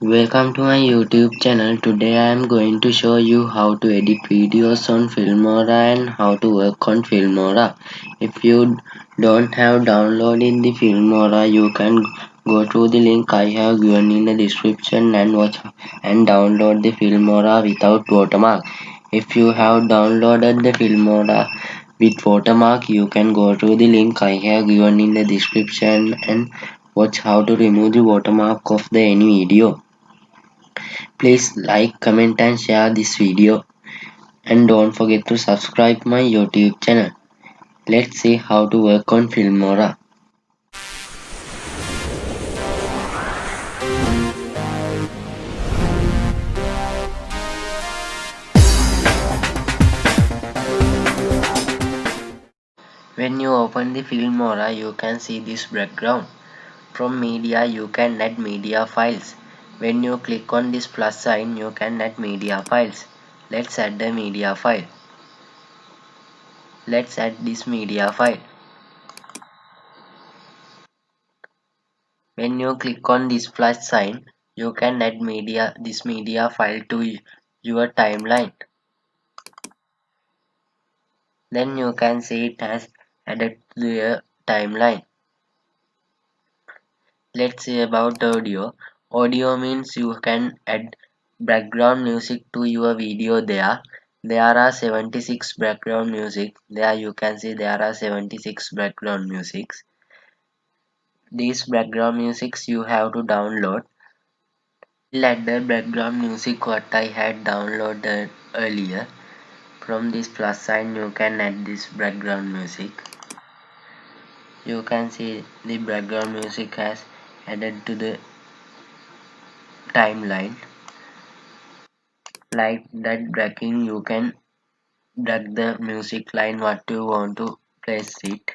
Welcome to my YouTube channel. Today I am going to show you how to edit videos on Filmora and how to work on Filmora. If you don't have downloaded the Filmora, you can go to the link I have given in the description and watch and download the Filmora without watermark. If you have downloaded the Filmora with watermark, you can go to the link I have given in the description and watch how to remove the watermark of the any video. Please like, comment and share this video and don't forget to subscribe my YouTube channel. Let's see how to work on Filmora. When you open the Filmora, you can see this background. From media, you can add media files. When you click on this plus sign, you can add media files. Let's add the media file. Let's add this media file. When you click on this plus sign, you can add this media file to your timeline. Then you can see it has added to your timeline. Let's see about audio. Audio means you can add background music to your video there. There are 76 background music. There you can see there are 76 background musics. These background musics you have to download. Let the background music what I had downloaded earlier. From this plus sign you can add this background music. You can see the background music has added to the timeline. Like that dragging, you can drag the music line what you want to place it.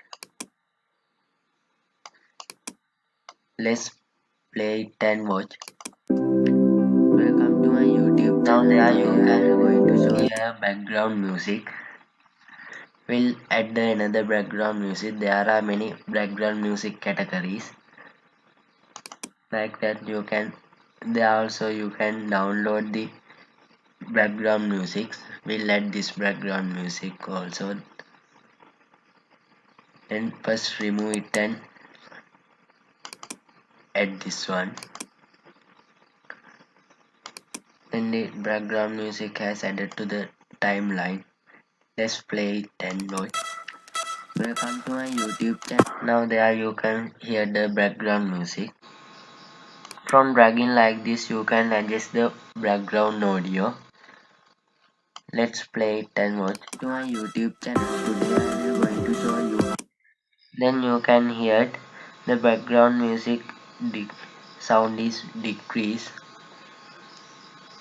Let's play it and watch. Welcome to my YouTube channel. Now there you can going to show here background music. We'll add another background music. There are many background music categories. Like that you can there also you can download the background music. We'll add this background music also. Then first remove it and add this one. Then the background music has added to the timeline. Let's play it and watch. Welcome to my YouTube channel. Now there you can hear the background music. From dragging like this you can adjust the background audio. Let's play it and watch. To my YouTube channel. Today I am going to show you. Then you can hear the background music sound is decreased.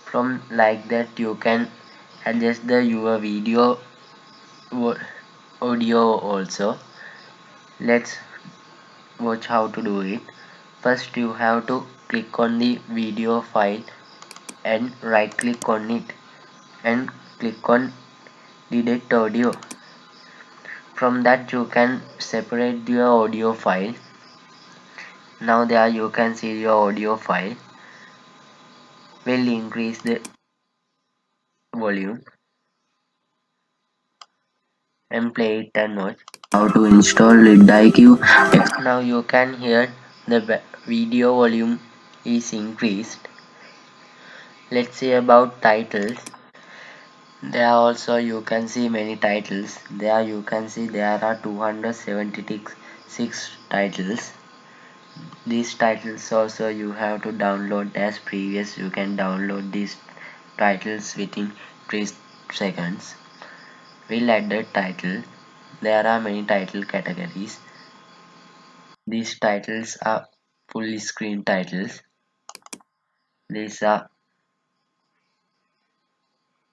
From like that you can adjust the your video audio also. Let's watch how to do it. First you have to click on the video file and right click on it and click on delete audio. From that you can separate your audio file. Now there you can see your audio file. We'll increase the volume and play it and watch. How to install vidIQ. Now you can hear the video volume is increased. Let's see about titles. There also you can see many titles. There you can see there are 276 titles. These titles also you have to download as previous. You can download these titles within 3 seconds. We'll add the title. There are many title categories. These titles are full screen titles. These are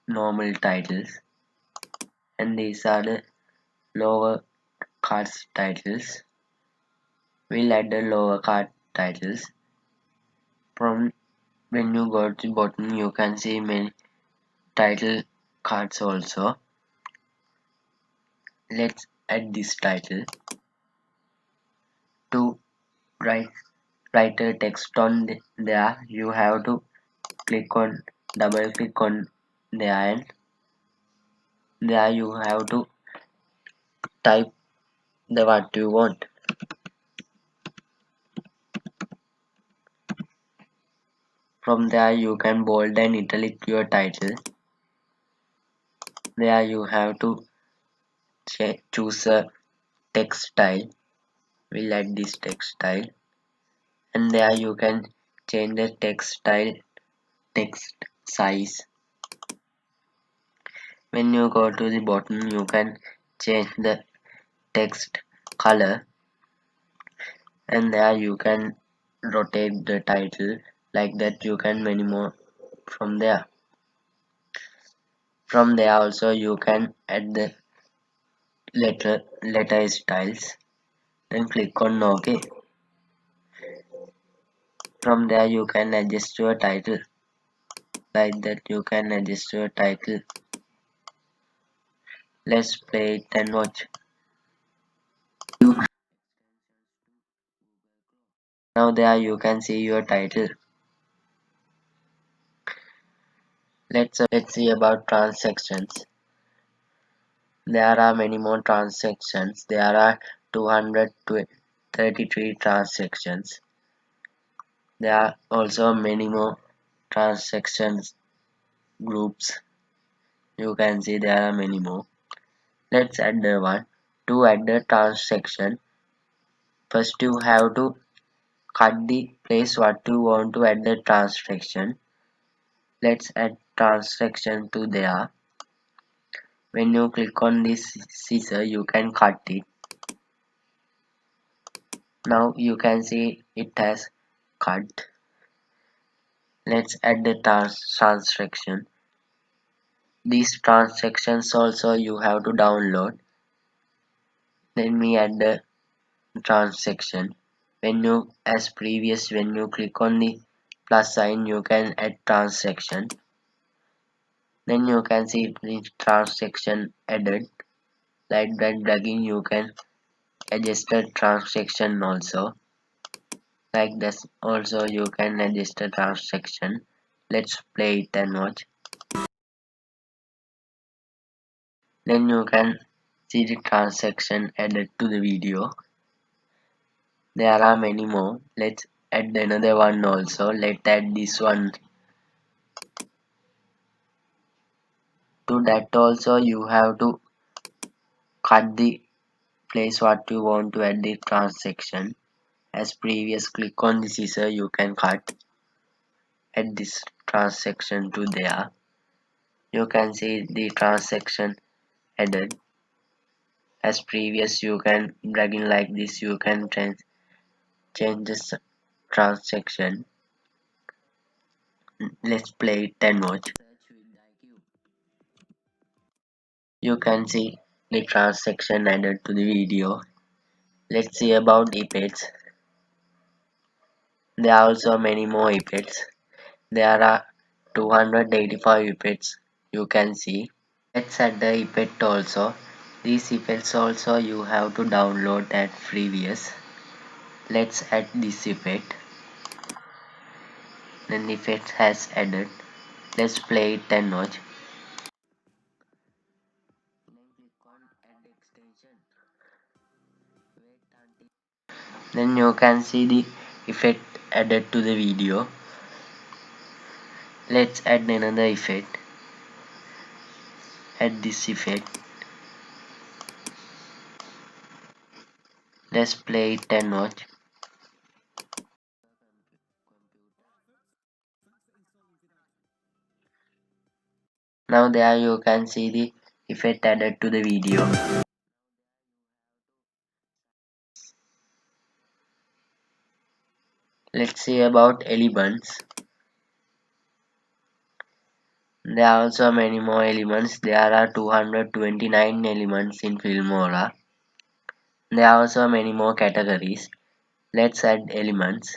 normal titles. And these are the lower cards titles. We'll add the lower card titles. From when you go to the bottom you can see many title cards also. Let's add this title. To right write a text on there, you have to double click on there, and there you have to type the what you want. From there you can bold and italic your title. There you have to choose a text style. We'll add this text style, and there you can change the text style, text size. When you go to the bottom, you can change the text color, and there you can rotate the title like that. You can many more from there. From there also you can add the letter styles, then click on OK. From there you can adjust your title like that. You can adjust your title. Let's play it and watch. Now there you can see your title. Let's see about transactions. There are many more transactions. There are 233 transactions. There are also many more transactions groups. You can see there are many more. Let's add the one. To add the transaction, first you have to cut the place what you want to add the transaction. Let's add transaction to there. When you click on this scissor, you can cut it. Now you can see it has cut. Let's add the transaction. These transactions also you have to download. Then we add the transaction. When you, as previous, when you click on the plus sign, you can add transaction. Then you can see the transaction added. Like that, dragging you can adjust the transaction also. Like this also you can adjust the transaction. Let's play it and watch. Then you can see the transaction added to the video. There are many more. Let's add another one also. Let's add this one. To that also you have to cut the place what you want to add the transaction. As previous, click on the scissor, you can cut add this transaction to there. You can see the transaction added. As previous, you can drag in like this. You can change this transaction. Let's play it and watch. You can see the transaction added to the video. Let's see about effects. There are also many more effects. There are 285 effects you can see. Let's add the effect also. These effects also you have to download at previous. Let's add this effect. Then the effect has added. Let's play it and watch. Then you can see the effect added to the video. Let's add another effect. Add this effect. Let's play it and watch. Now there you can see the effect added to the video. Let's see about elements. There are also many more elements. There are 229 elements in Filmora. There are also many more categories. Let's add elements.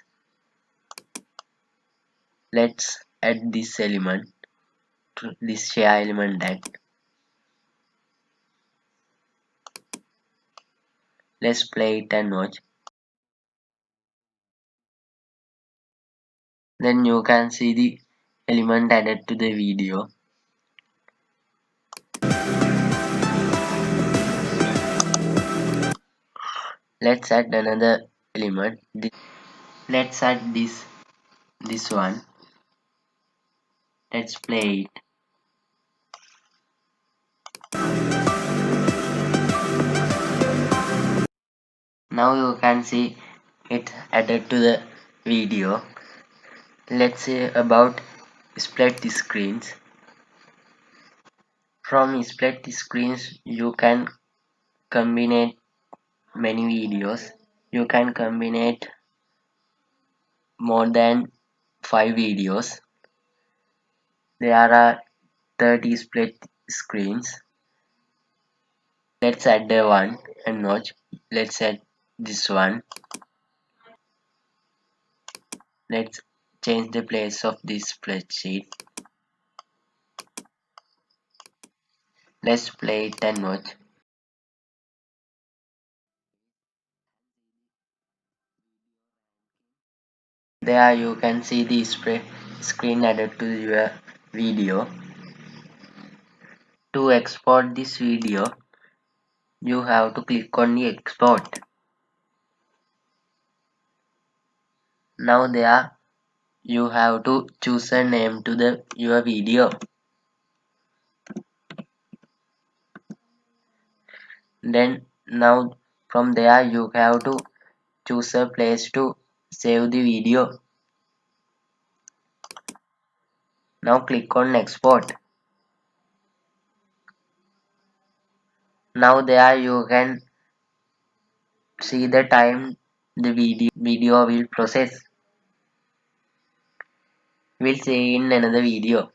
Let's add this element to this share element tag. Let's play it and watch. Then you can see the element added to the video. Let's add another element. Let's add this one. Let's play it. Now you can see it added to the video. Let's say about split screens. From split screens you can combine many videos. You can combine more than 5 videos. There are 30 split screens. Let's add the one and watch. Let's add this one. Let's change the place of this spreadsheet. Let's play it and watch. There you can see the screen added to your video. To export this video, you have to click on the export. Now there you have to choose a name to your video. Then now from there you have to choose a place to save the video. Now click on export. Now there you can see the time the video will process. We'll see in another video.